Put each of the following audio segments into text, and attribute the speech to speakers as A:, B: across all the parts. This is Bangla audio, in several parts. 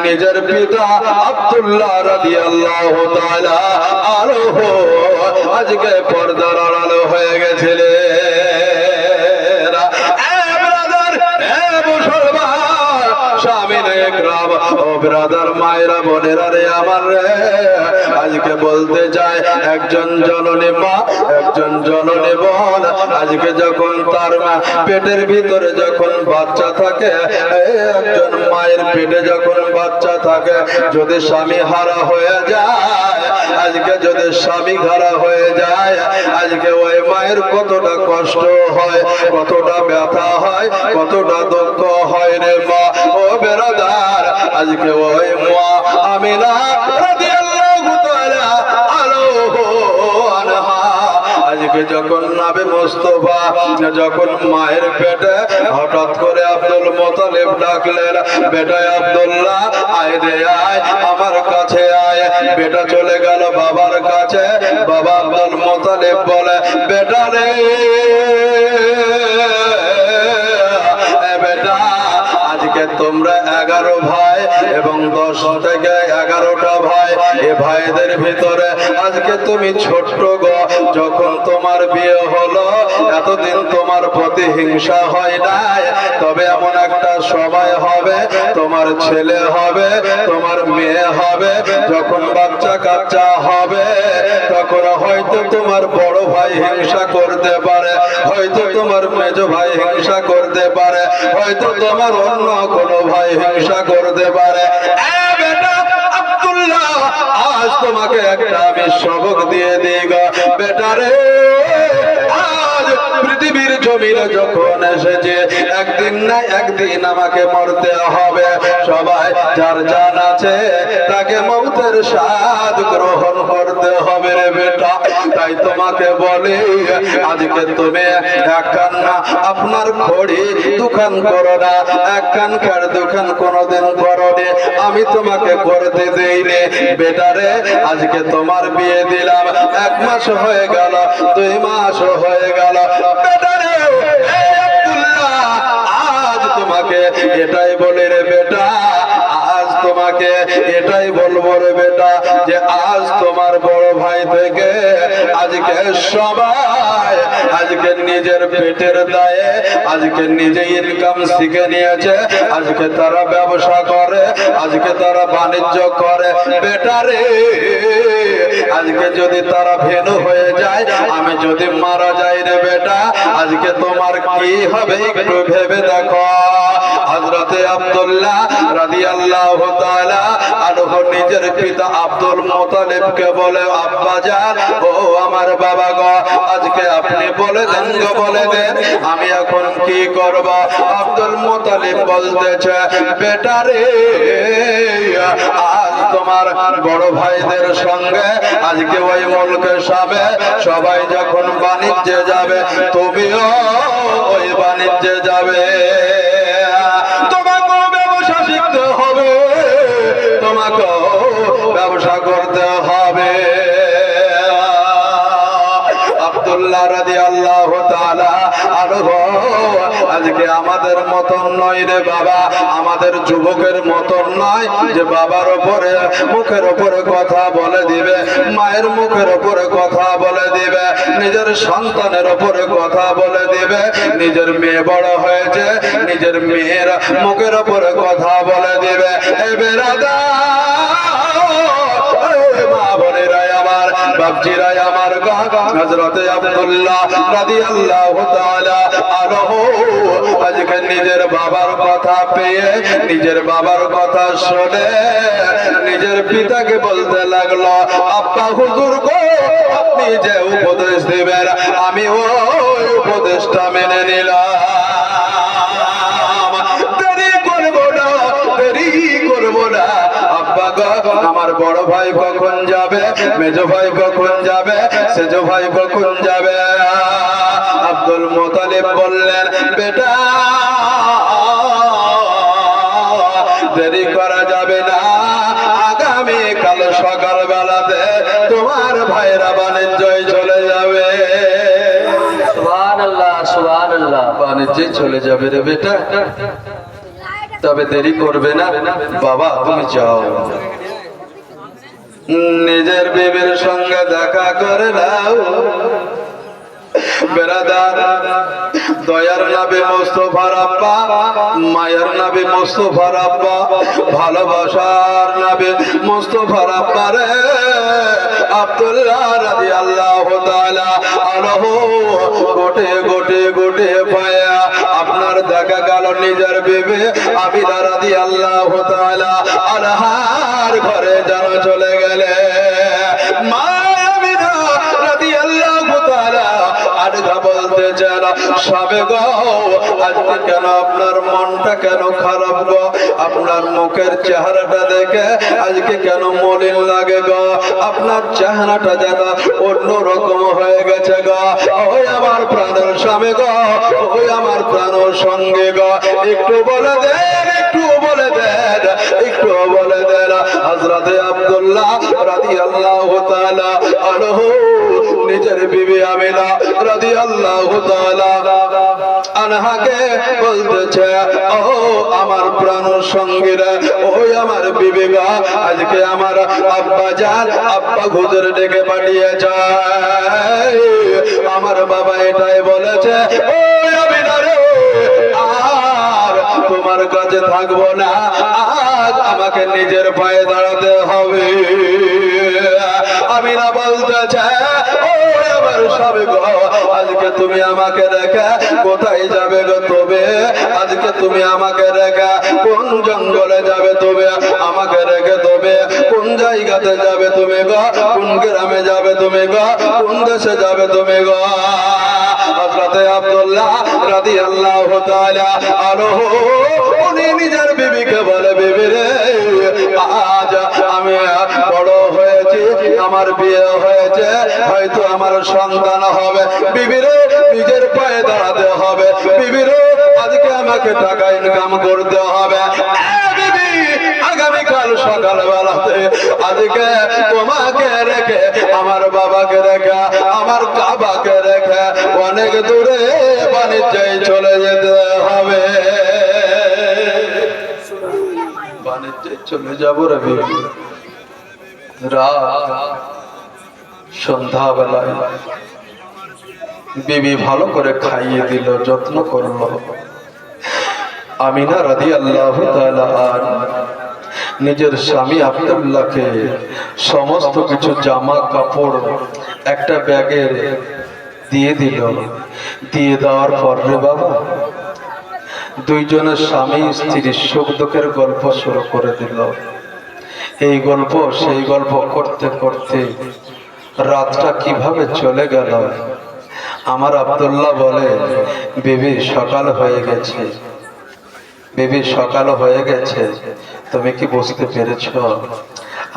A: নিজের পিতা আব্দুল্লাহ রাদিয়াল্লাহু তাআলা আনহু আজকে পর্দার আড়াল হয়ে গেছিলেন। ব্রাদার মায়েরা বোনেরা রে আমার রে, আজকে বলতে চাই একজন জননী মা একজন জননী বোন আজকে যখন তার পেটের ভিতরে যখন বাচ্চা থাকে, একজন মায়ের পেটে যখন বাচ্চা থাকে, যদি স্বামী হারা হয়ে যায়, আজকে যদি স্বামী হারা হয়ে যায়, আজকে ওই মায়ের কতটা কষ্ট হয়, কতটা ব্যথা হয়, কতটা দুঃখ হয় রে মা ও বেরাদার। আজকে ওই মা আমিনা রাদিয়াল্লাহু তাআলা আনহা আজকে যখন নবী মুস্তাফা যখন মায়ের পেটে হঠাৎ করে আব্দুল মুত্তালিব ডাকলেন, বেটা আব্দুল্লাহ আয় রে আয় আমার কাছে আয়। বেটা চলে গেল বাবার কাছে। বাবা আব্দুল মুত্তালিব বলে, বেটা রে বেটা আজকে তোমরা 11 ভাই এবং 10 থেকে 11টা ভাই, এ ভাইদের ভিতরে আজকে তুমি ছোট্ট গো। যখন তোমার বিয়ে হলো এতদিন তোমার প্রতি হিংসা হয় নাই, তবে এমন একটা সময় হবে তোমার ছেলে হবে, তোমার মেয়ে হবে, যখন বাচ্চা কাচ্চা হবে তখন হয়তো তোমার বড় ভাই হিংসা করতে পারে, হয়তো তোমার মেজ ভাই হিংসা করতে পারে, হয়তো তোমার অন্য কোনো ভাই হিংসা করতে পারে। বেটা আব্দুল্লাহ আজ তোমাকে একটা আমি সবক দিয়ে দিই গো বেটা রে। আজ পৃথিবীর জমিনে যখন এসেছে একদিন না একদিন আমাকে মরতে হবে। সবাই যার জান আছে তাকে মৌতের স্বাদ গ্রহণ করতে হবে রে বেটা। তাই তোমাকে বলি আজকে তুমি এক কান না আপনার খড়ি দোকান করো না, এক কান খার দোকান কোনোদিন করো নি, আমি তোমাকে করতে দেইনি বেটারে। আজকে তোমার বিয়ে দিলাম, 1 মাস হয়ে গেল, 2 মাস হয়ে গেল বেটারে। আব্দুল্লাহ আজ তোমাকে এটাই বলি রে বেটা, আজ তোমাকে এটাই বলবো রে বেটা যে আজ তোমার বড় ভাই থেকে আজকে সবাই আজকে নিজের পেটের দায়ে আজকে নিজে ইনকাম শিখে নিয়েছে। আজকে তারা ব্যবসা করে, আজকে তারা বাণিজ্য করে বেটারে। আজকে যদি তারা ভেনু হয়ে যায়, আমি যদি মারা যাই রে বেটা, আজকে তোমার কি হবে একটু ভেবে দেখো। হযরতে আব্দুল্লাহ রাদিয়াল্লাহু তাআলা আনহু নিজের পিতা আব্দুল মুত্তালিবকে বলে, আব্বা জান ও আমার বাবা গো, আজকে আপনি বলে দেন গো, বলে দেন আমি এখন কি করব। আব্দুল মুত্তালিব বলতেছে, বেটা রে আজ তোমার বড় ভাইদের সঙ্গে আজকে ওই মুলকে সাবে সবাই যখন বাণিজ্যে যাবে, তুমিও ওই বাণিজ্যে যাবে। তোমাকে ব্যবসা শিখতে হবে, তোমাকে ব্যবসা করতে হবে। আব্দুল্লাহ রাদিয়াল্লাহু তাআলা আনহু আজকে আমাদের মতন নয় রে বাবা, আমাদের যুবকের মতন নয় যে বাবার উপরে মুখের উপরে কথা বলে দিবে, মায়ের মুখের উপরে কথা বলে দিবে, নিজের সন্তানের উপরে কথা বলে দিবে। নিজের মেয়ে বড় হয়েছে, নিজের মেয়ের মুখের উপরে কথা বলে দিবে। এ বেরাদার মা বোনেরাই আমার, বাপজিরাই আমার, হযরতে আব্দুল্লাহ রাদিয়াল্লাহু তাআলা আনহু আজকে নিজের বাবার কথা পেয়ে, নিজের বাবার কথা শুনে নিজের পিতাকে বলতে লাগলো, আব্বা হুজুর গো, আপনি যে উপদেশ দিবেন আমি ওই উপদেশটা মেনে নিলাম। দেরি করবো না, দেরি করবো না। আব্বা গো, আমার বড় ভাই কখন যাবে, মেজ ভাই কখন যাবে, সেজ ভাই কখন যাবে? আব্দুল মুত্তালিব বললেন, বেটা দেরি করা যাবে না, আগামী কাল সকাল বেলাতে তোমার ভাইরা বাণিজ্যে চলে যাবে। সুবহানাল্লাহ, সুবহানাল্লাহ, বাণিজ্যে চলে যাবে রে বেটা। তবে দেরি করবে না বাবা, তুমি যাও, নিজের বিবির সঙ্গে দেখা করে নাও। বেরাদার, দয়ার নবী মুস্তাফার আব্বা, মায়ের নবী মুস্তাফার আব্বা, ভালোবাসার নবী মুস্তাফার আব্বা রে আব্দুল্লাহ রাদিয়াল্লাহু তাআলা আনহু গোটে গোটে গোটে পায়া আপনার দেখা গেল নিজের বিবি আমিনা রাদিয়াল্লাহু তাআলা আনহার ঘরে যেন চলে গেলে। মা আমিনা রাদিয়াল্লাহু তাআলা আনহা বলতে চান, স্বামী গো আজকে কেন আপনার মনটা কেন খারাপ গো? আপনার মুখের চেহারাটা দেখে আজকে কেন মলিন লাগে গো? আপনার চেহারাটা যেন অন্যরকম হয়ে গেছে গো। ওই আমার প্রাণের স্বামী গো, ওই আমার প্রাণের সঙ্গে গো, একটু বলে দেন, একটু বলে দেন, একটু বলে দেন। হযরতে আব্দুল্লাহ রাদিয়াল্লাহু তাআলা আনহু নিজের বিবি আমিনা রাদিয়াল্লাহু তাআলা আনহাকে বলতেছে, ও আমার প্রাণ সঙ্গীরা, ওই আমার বিবি গো, আজকে আমার আব্বা জান আব্বা হুজুর ডেকে পাঠিয়ে যায়, আমার বাবা এটাই বলেছে, ওই আমিনা রে আর তোমার কাছে থাকবো না, আজ আমাকে নিজের পায়ে দাঁড়াতে হবে। আমিনা বলতেছে, ও আমার স্বামী গো, আজকে তুমি আমাকে রেখে কোথায় যাবে গো? তবে আজকে তুমি আমাকে রেখে কোন জঙ্গলে যাবে? তবে আমাকে রেখে তবে কোন জায়গাতে যাবে তুমি গো? কোন গ্রামে যাবে তুমি গো? কোন দেশে যাবে তুমি গো? হযরতে আব্দুল্লাহ রাদিয়াল্লাহু তাআলা আনহু উনি নিজের বিবিকে বলে, বিবি রে আজ আমি বড় হয়েছি, আমার বিয়ে হয়েছে, হয়তো আমার সন্তান হবে, বিবি রে নিজের পায়ে দাঁড়াতে হবে, বিবি রে আজকে আমাকে টাকা ইনকাম করতে হবে। বিবি আগামীকাল সকালবেলাতে আজকে তোমাকে রেখে, আমার বাবাকে রেখে, আমার কাবাকে রেখে অনেক দূরে বাণিজ্যে চলে যেতে হবে। বাণিজ্যে চলে যাবো রে বিবি। রাত সন্ধ্যাবেলায় বিবি ভালো করে খাইয়ে দিল, যত্ন করলো। আমিনা রাদিয়াল্লাহু তাআলা নিজের স্বামী আব্দুল্লাহকে সমস্ত কিছু জামা কাপড় একটা ব্যাগে দিয়ে দিল। দিয়ে দেওয়ার পর রে বাবা, দুইজনের স্বামী স্ত্রী সুখ দুঃখের গল্প শুরু করে দিল। এই গল্প সেই গল্প করতে করতে রাতটা কিভাবে চলে গেল। আমার আব্দুল্লাহ বলে, বিবি সকাল হয়ে গেছে, বিবি সকাল হয়ে গেছে, তুমি কি বুঝতে পেরেছ?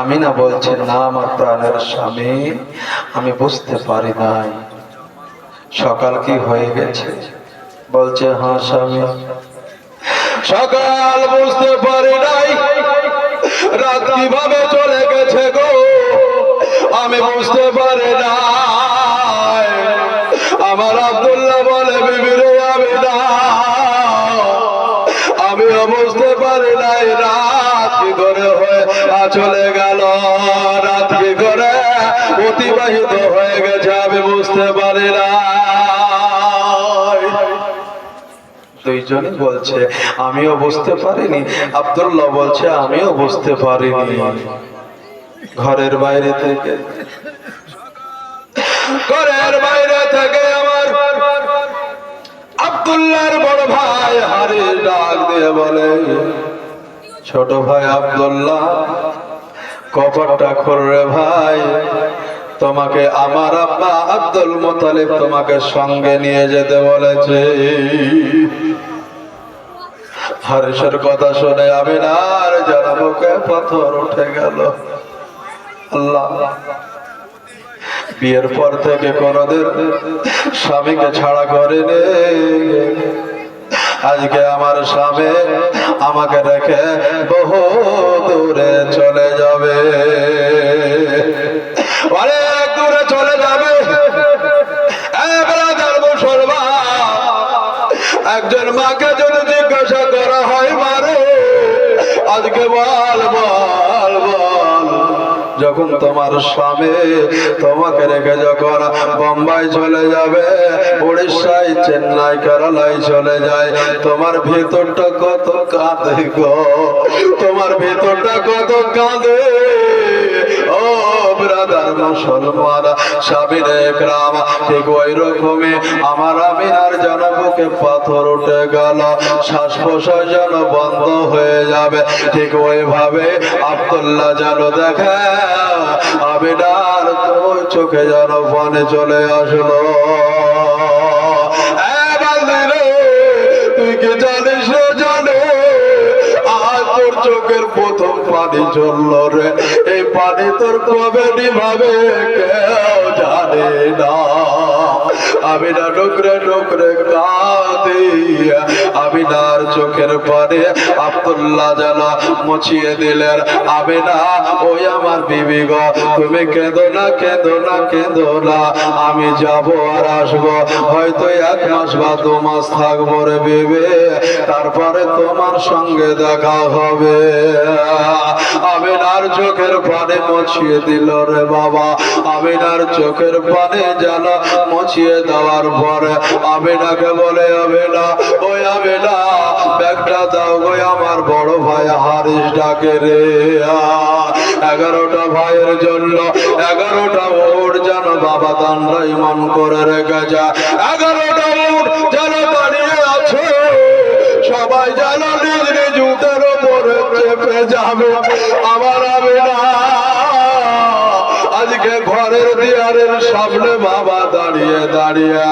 A: আমিনা বলছে, না আমার প্রাণের স্বামী, আমি বুঝতে পারি নাই। সকাল কি হয়ে গেছে? বলছে, হ্যাঁ স্বামী, সকাল বুঝতে পারি নাই, রাত কিভাবে চলে গেছে গো আমি বুঝতে পারি নাই। আমার আব্দুল্লাহ বলে, বিবি রে আমিও বুঝতে পারি নাই, রাত কি করে হয়ে চলে গেল, রাত কি করে অতিবাহিত হয়ে গেছে আমি বুঝতে পারি না। দুইজনই বলছে আমিও বুঝতে পারিনি। আব্দুল্লাহ বলছে আমিও বুঝতে পারিনি। ঘরের বাইরে থেকে আমার আব্দুল্লাহর বড় ভাই হারিস ডাক দিয়ে বলে, ছোট ভাই আব্দুল্লাহ, কপারটা খোল রে ভাই, তোমাকে আমার আব্বা আব্দুল মুত্তালিব তোমাকে সঙ্গে নিয়ে যেতে বলেছে। হারিসের কথা শুনে আমিনার যেন বুকে পাথর উঠে গেল। আল্লাহ, বিয়ের পর থেকে কোনদিন স্বামীকে ছাড়া করেনি, আজকে আমার স্বামী আমাকে রেখে বহু দূরে চলে যাবে, অনেক দূরে চলে যাবে। একজন মাকে যদি জিজ্ঞাসা করা হয়, মারে যখন তোমার স্বামী তোমাকে রেখে যখন বোম্বাই চলে যাবে, উড়িষ্যায়, চেন্নাই, কেরালায় চলে যায়, তোমার ভিতরটা কত কাঁদে গো, তোমার ভিতরটা কত কাঁদে। ও ব্রাদার মুসলমান, সাবিরে একরাম, ঠিক ওই রকমই আমার আমিনার যেন বুকে পাথর উঠে গেল, শ্বাস প্রশ্বাস যেন বন্ধ হয়ে যাবে। ঠিক ওইভাবে আব্দুল্লাহ যেন দেখে আমিনার ওই চোখে যেন পানি চলে আসলো। তুই কি জানিস রে, জানো আজ তোর চোখের প্রথম পানি চলল রে, এই পানি তোর কবে নিভাবে কেউ জানে না। আমিনা ডুকরে ডুকরে কাঁদে, আমিনার চোখের পানি আব্দুল্লাহ যেন মুছিয়ে দিলেন। আমিনা, ওই আমার বিবি গো, তুমি কেঁদো না, কেঁদো না, কেঁদো না, আমি যাবো আর আসবো, হয়তো 1 মাস বা 2 মাস থাকবো রে বিবি, তারপরে তোমার সঙ্গে দেখা হবে। আমিনার চোখের পানি মুছিয়ে দিল রে বাবা। আমিনার চোখের পানি যেন মুছিয়ে দেওয়ার পরে আমিনাকে বলে, আমিনা, ওই আমিনা, ব্যাগটা দাও গো, আমার বড় ভাই হারিস ডাকে রে। 11টা ভাইয়ের জন্য 11টা ওট যেন বাবা দান্ডাই মন করে রেখে যায়। 11টা ওট যেন দাঁড়িয়ে আছে, সবাই যেন নিজ নিজ উটের উপরে চেপে যাবে। আমার আমিনা আজকে ঘরের দিয়ারের সামনে বাবা দাঁড়িয়ে দাঁড়িয়ে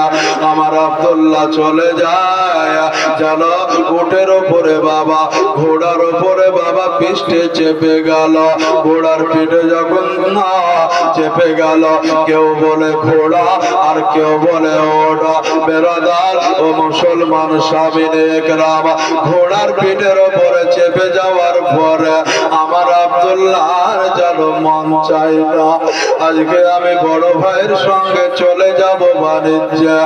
A: আমার আব্দুল্লাহ চলে যায়, যেন উটের উপরে বাবা, ঘোড়ার উপরে বাবা পিষ্টে চেপে গেল। ঘোড়ার পিঠে যখন না চেপে গেল, কেউ বলে ঘোড়া আর কেউ বলে ওটা। বেরাদার ও মুসলমান সাবিনে একরাম, ঘোড়ার পিঠের উপরে চেপে যাওয়ার পরে আমার আব্দুল্লাহর যেন মন চাই না, আজকে আমি বড় ভাইয়ের সঙ্গে চলে যাব বাণিজ্যে,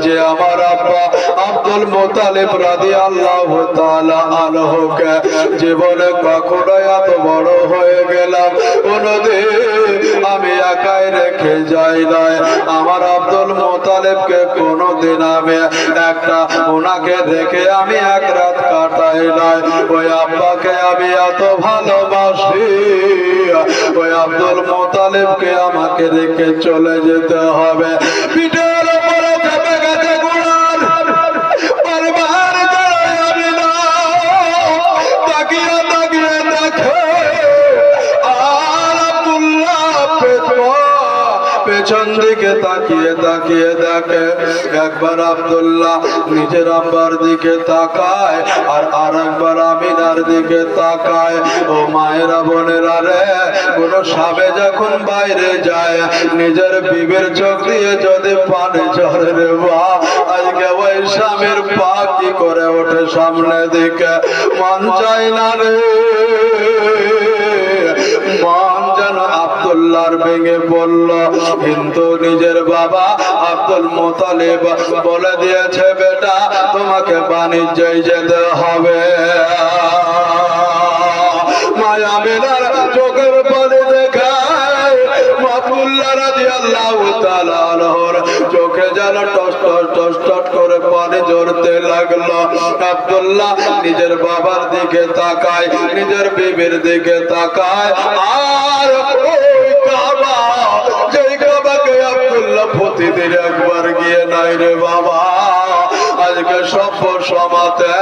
A: যে আমার আব্বা আব্দুল মুত্তালিব রাদিয়াল্লাহু তাআলা আনহুকে জীবনে কখনো এত বড় হয়ে গেলাম কোনদিন আমি একাই রেখে যাই নাই। আমার আব্দুল মুত্তালিবকে কোনদিন আমি একটা ওনাকে রেখে আমি 1 রাত কাটাই নাই। ওই আব্বাকে আমি এত ভালোবাসি, ওই আব্দুল মুত্তালিবকে আমাকে রেখে চলে যেতে হবে। পিঠের উপরে চেপে গেছে ঘোড়ার, বারবার দাঁড়ায় আমিনা তাকিয়ে তাকিয়ে দেখে, আর আব্দুল্লাহ পেছন দিকে তাকিয়ে তাকিয়ে দেখে। একবার আব্দুল্লাহ নিজের আব্বার দিকে তাকায়, আর আরেকবার আমিনার দিকে তাকায়। ও মায়েরা, বোনেরা রে, কোন সাবে যখন বাইরে যায়, নিজের বিবের চোখ দিয়ে যদি পানি ঝরে রে বা, আজকে ওই স্বামীর পা কি করে ওঠে সামনে দিকে, মন চাই না রে, মন যেন আব্দুল্লাহর ভেঙে পড়ল। কিন্তু নিজের বাবা আব্দুল মুত্তালিব বলে দিয়েছে, বেটা তোমাকে বাণিজ্যে যেতে হবে। মায়া আমিনার চোখের পানি দেখায় আব্দুল্লাহ রাদিয়াল্লাহু তাআলা আনহুর চোখে যেন টস টস টস টস করে পানি ঝরতে লাগলো। আব্দুল্লাহ নিজের বাবার দিকে তাকায়, নিজের বিবির দিকে তাকায়, আর ওই কাবা, যেই কাবাকে আব্দুল্লাহ প্রতিদিন একবার গিয়ে নাই রে বাবা, আজকে সব সমাতে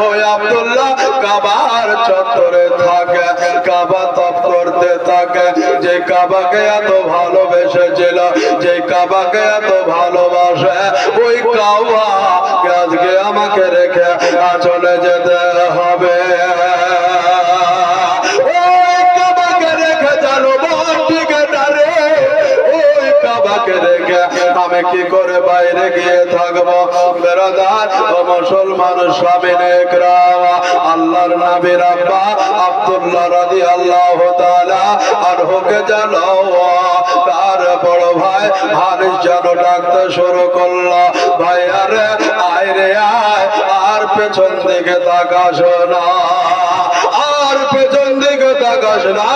A: ওই আব্দুল্লাহ কাবার চত্বরে থাকে, কাবা তপ করতে থাকে। যে কাবাকে এত ভালোবেসেছিল, যে কাবাকে এত ভালোবাসে, ওই কাবা আজকে আমাকে রেখে চলে যেতে হবে। ওই কাবাকে রেখে জানো দিকে ডারে, ওই কাবাকে রেখে আমি কি করে বাইরে গিয়ে থাকবো? বেরাদার ও মুসলমান সামিনে একরাম, আল্লাহর নবীর আব্বা আব্দুল্লাহ রাদিয়াল্লাহু তাআলা আনহুকে জানো তার বড় ভাই হারিস যেন ডাকতে শুরু করলো, ভাই আরে আয় রে আয়, আর পেছন দিকে তাকাস না, আর পেছন দিকে তাকাস না।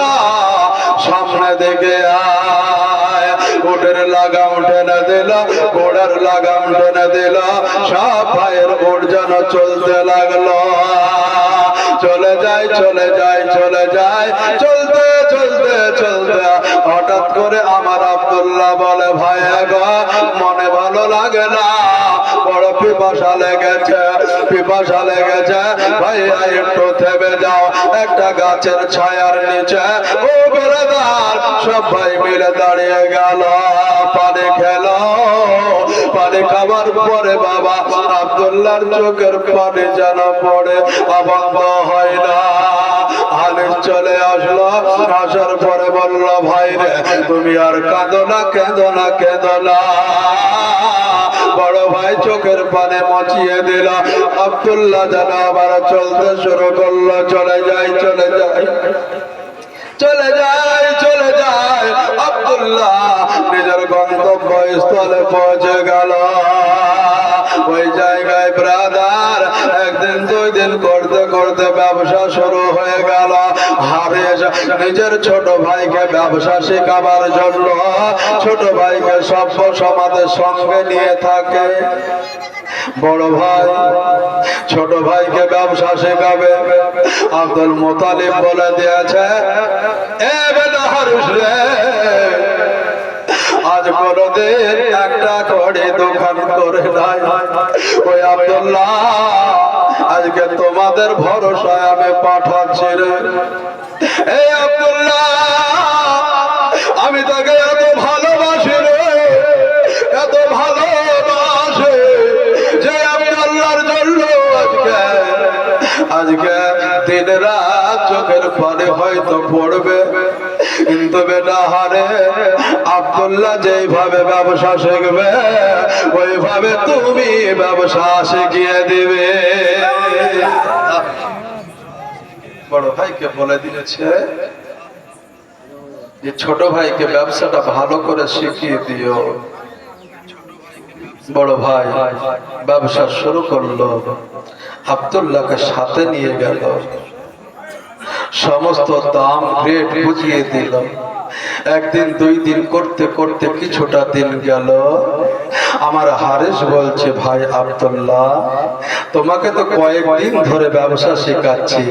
A: সামনে দিকে আয়। উটের লাগাম টেনে দিল, ঘোড়ার লাগাম টেনে দিল, সব ভাইয়ের উট যেন চলতে লাগলো। চলে যায় চলে যায় চলে যায়, চলতে চলতে চলতে হঠাৎ করে আমার আব্দুল্লাহ বলে, ভাই গো মনে ভালো লাগে না, বড় পিপাসা লেগেছে, পিপাসা লেগেছে, ভাই একটু থেমে যাও একটা গাছের ছায়ার নিচে। ও বেরাদার, সব ভাই মিলে দাঁড়িয়ে গেল, পানি খেলো। পানি খাবার পরে বাবা আব্দুল্লাহর চোখের পানি যেন পড়ে বন্ধ হয় না। হানিফ চলে আসলো, আসার পরে বলল, ভাই রে তুমি আর কাঁদো না, কেঁদো না, কেঁদো না। বড় ভাই চোখের পানে মচিয়ে দিল। আব্দুল্লাহ যেন আবার চলতে শুরু করলো, চলে যায় চলে যায় চলে যায় চলে যায়। আব্দুল্লাহ নিজের গন্তব্য স্থলে পৌঁছে গেল। ওই জায়গায় ব্রাদার একদিন দুই দিন করতে করতে ব্যবসা শুরু হয়ে গেল। হারেস নিজের ছোট ভাইকে ব্যবসা শেখাবার জন্য ছোট ভাইকে সভ্য সমাজের সঙ্গে নিয়ে থাকে। বড় ভাই ছোট ভাইকে ব্যবসা শেখাবে। আব্দুল মুতালিব বলে দিয়েছে, এ বেটা হারুস রে, আজ কোনদিন একটা করে দোকান করে নাই। ওই আব্দুল্লাহ আজকে তোমাদের ভরসায় আমি পাঠাচ্ছি রে। এই আব্দুল্লাহ আমি তাকে এত ভালোবাসি রে, এত ভালোবাসি যে আমি আল্লাহর জন্য আজকে দিন রাত চোখের পানি হয়তো পড়বে, কিন্তু বেটা হারে আব্দুল্লাহ যেভাবে ব্যবসা শিখবে ওইভাবে তুমি ব্যবসা শিখিয়ে দিবে। বড় ভাইকে বলে দিয়েছে যে ছোট ভাইকে ব্যবসাটা ভালো করে শিখিয়ে দিও। বড় ভাই ব্যবসা শুরু করলো, আব্দুল্লাহকে সাথে নিয়ে গেল, সমস্ত দাম রেট বুঝিয়ে দিল। একদিন দুই দিন করতে করতে কিছুটা দিন গেল। আমার হারেস বলছে, ভাই আব্দুল্লাহ তোমাকে তো কয়েকদিন ধরে ব্যবসা শেখাচ্ছি,